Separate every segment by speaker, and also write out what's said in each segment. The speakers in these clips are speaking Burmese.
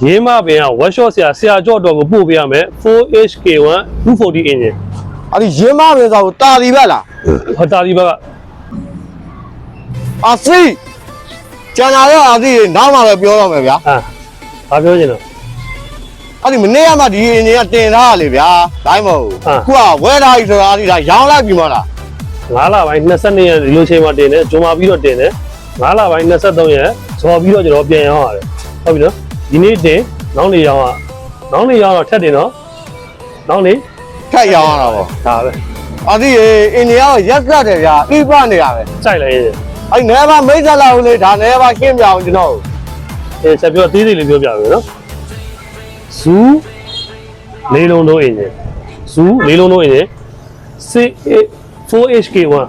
Speaker 1: ရေးမပင်က workshop ဆရာကြော့တော်ကိုပို့ပေးရမယ် 4HK1 240 engine
Speaker 2: အဲ့ဒီရင်းမပင်ဆိုတာဒီဘက်လား
Speaker 1: ဟောတာဒီဘက်က
Speaker 2: အာစီကျန်လာတော့အာစီနောက်မှလည်းပြောတော့မယ်ဗျာ
Speaker 1: ဘာပြောချင်တော့
Speaker 2: အဲ့ဒီမနေ့ကမှဒီအင်းကြီးကတင်ထားရလေဗျာတိုင်းမဟုတ်ခုကဝဲထားပြီဆိုတာအာစီဒါရောင်းလိုက်ပြီမလား
Speaker 1: 9လပိုင်း22ရက်ဒီလိုချိန်မှာတင်တယ်ဂျုံမာပြီးတော့တင်တယ်9လပိုင်း23ရက်ဇော်ပြီးတော့ကျွန်တော်ပြန်ရောင်းရတယ်ဟုတ်ပြီနော်ဒီနေ့တင်နောက်နေ့ရောင်းတော့ထက်တင်တော့နောက်နေ့
Speaker 2: ထက်ရောင်းရတာပေါ့
Speaker 1: ဒါပဲ
Speaker 2: အာစီအင်းကြီးကရက်ဆက်တယ်ဗျာအိပနေရပဲ
Speaker 1: စိုက်လိုက်ရင်
Speaker 2: အဲ့နဲပါမိတ်ဆက်လာဦးလေဒါနဲပါရှင်းပြအောင်ကျွန်တော်
Speaker 1: ဆက်ပြောသေးသေးလေးပြောပြမယ်နော်ဇူးလေးလုံးတို့အင်ဂျင်ဇူးလေးလုံးတို့အင်ဂျင် 4HK1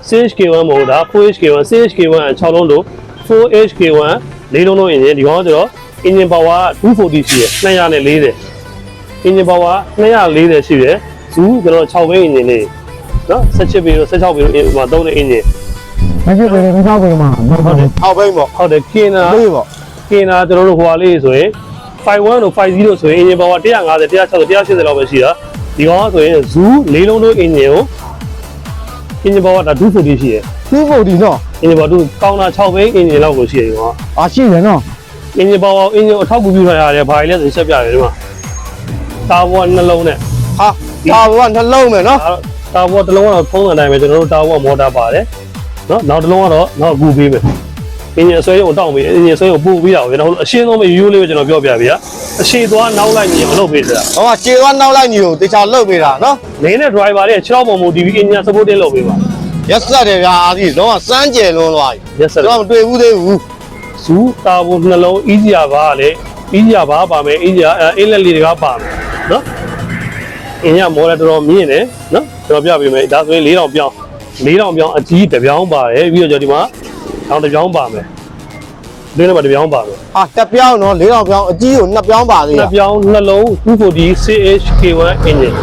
Speaker 1: 6HK1 မဟုတ်တာ 4HK1 6HK1 6လုံးတို့ 4HK1 လေးလုံးတို့အင်ဂျင်ဒီကောင်ကကျတော့ engine power 240 ရှိတယ်240 engine power 240ရှိတယ်ဇူးကျွန်တော်6ဘိန်း engine လေးနော်17ဘိန်း16ဘိန်းမှာသုံးတဲ့ engine
Speaker 3: မဖြစ်ပေနဲ့မဆောက်ပေမှာဟုတ်တယ်
Speaker 2: အောက်ဘိန်းပေါ့
Speaker 1: ဟုတ်တယ်ကင်နာ
Speaker 2: ဘေးပေါ့
Speaker 1: ကင်နာကျွန်တော်တို့ဟိုဟာလေးဆိုရင်51တို့50ဆိုရင် engine power 150 160 180လောက်ပဲရှိတာဒီကောင်ကဆိုရင်ဇူးလေးလုံးတို့ engine ကို engine power ဒါ240ရှိတယ်
Speaker 2: 240နော်
Speaker 1: engine power 2ကောင်းတာ6ဘိန်း engine လောက်ကိုရှိတယ်ဒီကောင်က
Speaker 3: အာရှိတယ်နော်
Speaker 1: engine power engine ကိုထောက်ကူပြုထားရတယ်ဘာလဲဆိုဆက်ပြရတယ်ဒီမှာတာဘောနှလုံးနဲ့
Speaker 2: ဟာဒါဘောကနှလုံးမယ်နော်
Speaker 1: တာဘောတစ်လုံးကတော့ဖုံးတဲ့အတိုင်းပဲကျွန်တော်တို့တာဘောမော်တာပါတယ်နော်နောက်တစ်လုံးကတော့နောက်ကူပေးမယ်အင်ဂျင်ဆွဲရုံတောင်းပြီးအင်ဂျင်ဆွဲရုံပို့ပြီးတာကိုကျွန်တော်အရှင်းဆုံးပဲရိုးလေးပဲကျွန်တော်ပြောပြပြအရှိသွားနောက်လိုက်ညီမလုပ်ပေးတာ
Speaker 2: ဟောခြေသွားနောက်လိုက်ညီကိုတေချာလှုပ်ပေးတာနော်
Speaker 1: နေနဲ့ driver တွေ6ပုံမူ DV engine supporting လုပ်ပေးပါ
Speaker 2: ရက်ဆက်တယ်ဗျာအာစီတော့စမ်းကြယ်လွန်းသွားပြီ
Speaker 1: ရက်ဆက်
Speaker 2: တော့မတွေ့ဘူးသေးဘူး
Speaker 1: ဇူးတာဘောနှလုံး easier ပါလေ easier ပါမယ် easier အေးလက်လေးတွေကပါမယ်နော်အင်ဂျင်မော်ဒယ်တော်တော်မြင့်တယ်နော်ကျွန်တော်ပြပေးမယ်ဒါဆိုရင်4000ပြောင်းအကြီးတစ်ပြောင်းပါတယ်ပြီးတော့ကျွန်တော်ဒီမှာတောင်တစ်ပြောင်းပါမယ်ဒီနေ့မှာတစ်ပြောင်းပါမယ်
Speaker 2: ဟာတက်ပြောင်းနော်4000ပြောင်းအကြီးကို2ပြောင်းပါသေး
Speaker 1: နှစ်ပြောင်းနှလုံး 240 CHK1 engine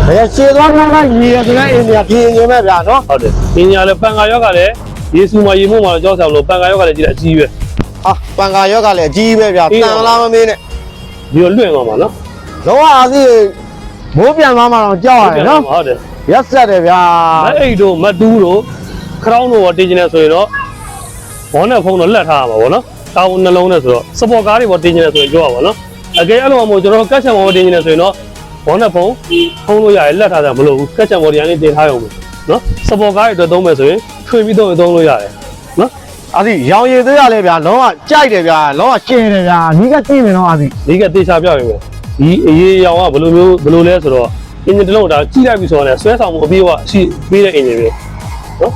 Speaker 2: ဒါခြေသွားနောက်လိုက်ညီရဆိုတဲ့အင်းကြီးပြင်နေမဲ့ဗျာနော်
Speaker 1: ဟုတ်တယ်။အင်ဂျင်လည်းပန်ကာရောက်ကလည်းယေစုမှာရေမှုမှာကြောက်ဆောင်လို့ပန်ကာရောက်ကလည်းကြည့်တယ်အကြီးပဲ
Speaker 2: ဟာပန်ကာရောက်ကလည်းအကြီးပဲဗျာတန်လားမမင်းနဲ့
Speaker 1: ဒီလိုလွင့်သွားမှာနော်
Speaker 2: လောကအာစီမိုးပြန်သွားမှတော့ကြောက်ရတယ်နော်
Speaker 1: ဟုတ်တယ်
Speaker 2: ရက်ဆက်တယ်ဗျာ
Speaker 1: ။မအိတ်တို့မတူးတို့ခရောင်းတို့တင်နေတယ်ဆိုရင်တော့ဘောနဲ့ဖုံးတော့လက်ထားရမှာပေါ့နော်။တာဝန်နှလုံးနဲ့ဆိုတော့စပေါ်ကားတွေပေါ်တင်နေတယ်ဆိုရင်ကြောက်ပါနော်။အကယ်အဲ့လိုမှမဟုတ်ကျွန်တော်ကတ်ချံပေါ်တင်နေတယ်ဆိုရင်တော့ဘောနဲ့ဖုံးလို့ရတယ်လက်ထားတာမလို့ဘူးကတ်ချံပေါ်တင်ရနေတင်ထားရုံပဲနော်။စပေါ်ကားတွေအတွက်သုံးမယ်ဆိုရင်ထွေပြီးသုံးလို့ရတယ်နော်
Speaker 2: အာစီရောင်ရည်သေးရလဲဗျာလုံးဝကြိုက်တယ်ဗျာလုံးဝ
Speaker 3: ကျင်းတယ်ဗျာနီးကကြည့်နေတော့အာစီ
Speaker 1: ဒီကတေချာပြပေးမယ်ဒီအရေးရောင်ကဘယ်လိုလဲဆိုတော့အင်ဂျင်တစ်လုံးဒါကြည့်လိုက်ပြီဆိုတော့ဆွဲဆောင်မှုအပြည့်အဝရှိပေးတဲ့အင်ဂျင်ပဲနော်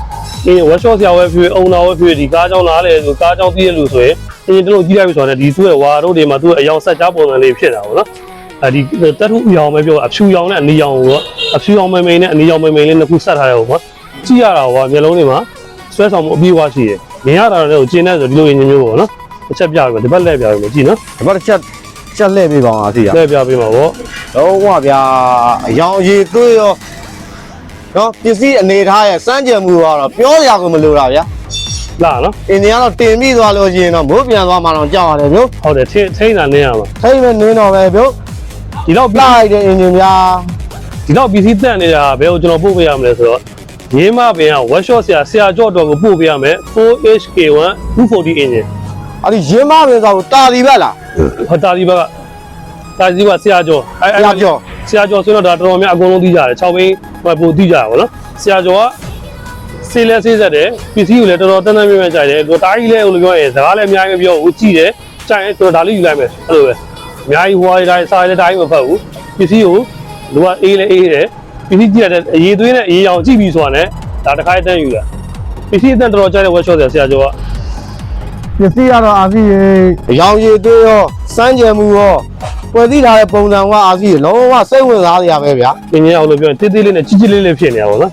Speaker 1: အင်ဂျင် workshop ဆရာဝဲဖြစ်အုံနာဝဲဖြစ်ဒီကားကြောင်းလားလေဆိုကားကြောင်းသိရလို့ဆိုရင်အင်ဂျင်တစ်လုံးကြည့်လိုက်ပြီဆိုတော့ဒီသူ့ရဲ့ဝါတို့တွေမှာသူ့ရဲ့အယောင်ဆက်ကြားပုံစံလေးဖြစ်တာပေါ့နော်အဲဒီတက်ထုရောင်ပဲပြောအဖြူရောင်နဲ့အနီရောင်ကိုတော့အဖြူရောင်မိန်မိန်နဲ့အနီရောင်မိန်မိန်လေးနှစ်ခုဆက်ထားရအောင်ပေါ့ကြည့်ရတာဟောမျိုးလုံးတွေမှာဆွဲဆောင်မှုအပြည့်အဝရှိတယ်မြင်ရတာလည်းကျင်းနေဆိုဒီလိုအင်ဂျင်မျိုးပေါ့နော်တစ်ချက်ပြပေးမယ်ဒီဘက်လက်ပြပေးမယ်ကြည့်နော်
Speaker 2: ဒီဘက်တစ်ချက်ချက်လှည့်ပေးပါအောင်အာစီရ
Speaker 1: လက်ပြပေးမှာပေါ့
Speaker 2: လုံးဝဗျာအယောင်ရည်သွေးရောနော်ပစ္စည်းအနေထားရဲ့စမ်းကြယ်မှုကတော့ပြောရကိုမလိုတာဗျာ
Speaker 1: လာနော်
Speaker 2: အင်းကြီးကတော့တင်ပြီးသွားလို့ရှိရင်တော့မိုးပြန်သွားမှတော့ကြောက်ရတယ်ဗျို့
Speaker 1: ဟုတ်တယ်ထိန်းတာနေရမှာ
Speaker 2: ထိတ်မဲ့နင်းတော့ပဲဗျို့
Speaker 1: ဒီတော့
Speaker 2: ပြလိုက်တဲ့အင်ဂျင်ဗျာ
Speaker 1: ဒီတော့ PC တက်နေတာဘယ်ကိုကျွန်တော်ပို့ပေးရမလဲဆိုတော့ရေးမပင်က workshop ဆရာကြော့တော်ကိုပို့ပေးရမယ် 4HK1 240 engine
Speaker 2: အဲ့ဒီရင်းမပင်ဆိုတာဒီဘက်လား
Speaker 1: ဟောတာဒီဘက်ကတာဒီဘက်ဆရာကြော့ဆရာကြော့ဆိုတော့ဒါတော်တော်များအကုန်လုံးသိကြတယ်6ဘိန်းပို့သိကြတာဗောနော်ဆရာကြော့ကဆေးလဲဆေးဆက်တယ် PC ကိုလည်းတော်တော်တန်းတန်းမြဲမြဲကြိုက်တယ်ဒါကြီးလဲဟိုလိုပြောရင်စကားလည်းအများကြီးမပြောဘူးကြည့်တယ်ကြိုက်ရင်ကျွန်တော်ဒါလေးယူလိုက်မယ်အဲ့လိုပဲအများကြီးဟွားတိုင်းစားရတဲ့တိုင်းမဖတ်ဘူး PC ကိုလူကအေးလဲအေးတယ် PC ကြည့်ရတဲ့အရေးသွေးနဲ့အရေးအောင်ကြည့်ပြီးဆိုတာနဲ့ဒါတစ်ခါတန်းယူတာ PC အတန်တော်တော်ကြိုက်တဲ့ workshop ဆရာကျော်က
Speaker 3: ပစ္စည်းကတော့အာစီရေ
Speaker 2: အယောင်ရည်သွေးရောစမ်းကြယ်မှုရောပွဲစည်းထားတဲ့ပုံစံကအာစီလုံးဝစိတ်ဝင်စားစရာပဲဗျာ
Speaker 1: အင်းကြီးအောင်လို့ပြောရင်တေးသေးလေးနဲ့ကြီးကြီးလေးလေးဖြစ်နေတာပေါ့နော်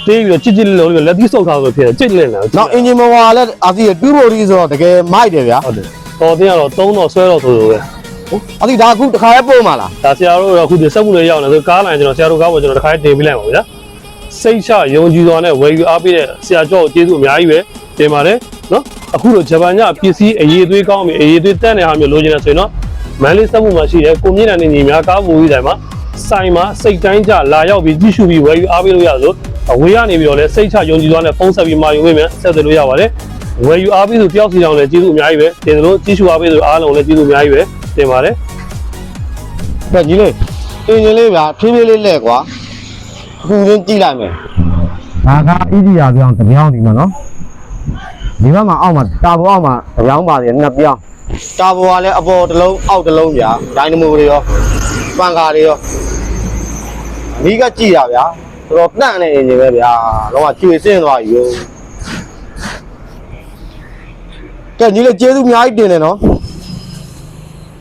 Speaker 1: တေးပြီးတော့ကြီးကြီးလေးလုံးလက်သီးဆုပ်ထားဆိုဖြစ်တယ်ကြိတ်လင့်နေတာ
Speaker 2: နောက်အင်ဂျင်မော်ကလည်းအာစီတူဘိုဒီဆိုတော့တကယ်မိုက်တယ်ဗျာ
Speaker 1: ဟုတ်တယ်တော်တင်းကတော့3တော့ဆွဲတော့ဆိုလိုပဲ
Speaker 2: အာစီဒါအခုတစ်ခါလေးပို့မှာလား
Speaker 1: ဒါဆရာတို့တော့အခုဒီစက်မှုတွေရောက်နေဆိုကားလိုင်းကျွန်တော်ဆရာတို့ကားပေါ်ကျွန်တော်တစ်ခါတင်ပေးလိုက်ပါဗျာစိတ်ချယုံကြည်စွာနဲ့ဝယ်ယူအားပေးတဲ့ဆရာကျော်ကိုကျေးဇူးအများကြီးပဲတင်ပါတယ်နော်အခုတော့ဂျပန်ညပစ္စည်းအရေးသွေးကောင်းပြီအရေးသွေးတက်နေဟာမျိုးလိုချင်တယ်ဆိုရင်တော့ မန်လေးစက်မှုမှာရှိတဲ့ကိုမြင့်နိုင်နေညီများကားဘူကြီးတိုင်းမှာဆိုင်မှာစိတ်တိုင်းကြလာရောက်ပြီးကြည့်ရှုပြီးဝယ်ယူအားပေးလို့ရသလိုအဝေးကနေပြီးတော့လည်းစိတ်ချယုံကြည်စွာနဲ့ဖုန်းဆက်ပြီးမာယူပေးမယ်ဆက်သွယ်လို့ရပါတယ်ဝယ်ယူအားပေးသူတယောက်စီတောင်လည်းကျေးဇူးအများကြီးပဲတင်တယ်လို့ကြည့်ရှုအားပေးသူအားလုံးလည်းကျေးဇူးအများကြီးပဲတင်ပါတယ်
Speaker 2: ကဲကြီးလေးအင်ဂျင်လေးဗျာဖြည်းဖြည်းလေးလဲကွာအခုရင်းကြည့်လိုက်မယ်
Speaker 3: ဒါက easy ရပြောင်းတစ်ပြောင်းဒီမှာနော်ဒီဘက်မှာအောက်မှာတာပေါ်အောက်မှာတစ်ပြောင်းပါတယ်နှစ်ပြောင်း
Speaker 2: တာဘောကလည်းအပေါ်တစ်လုံးအောက်တစ်လုံးဗျာဒိုင်နမိုတွေရောပန်ကာတွေရောအမိကကြည့်ရဗျာတော်တော်တန့်နေအင်ဂျင်ပဲဗျာတော့ကချွေစင်းသွားပြီရောကဲကြီးလေးကျေးဇူးအများကြီးတင်တယ်နော်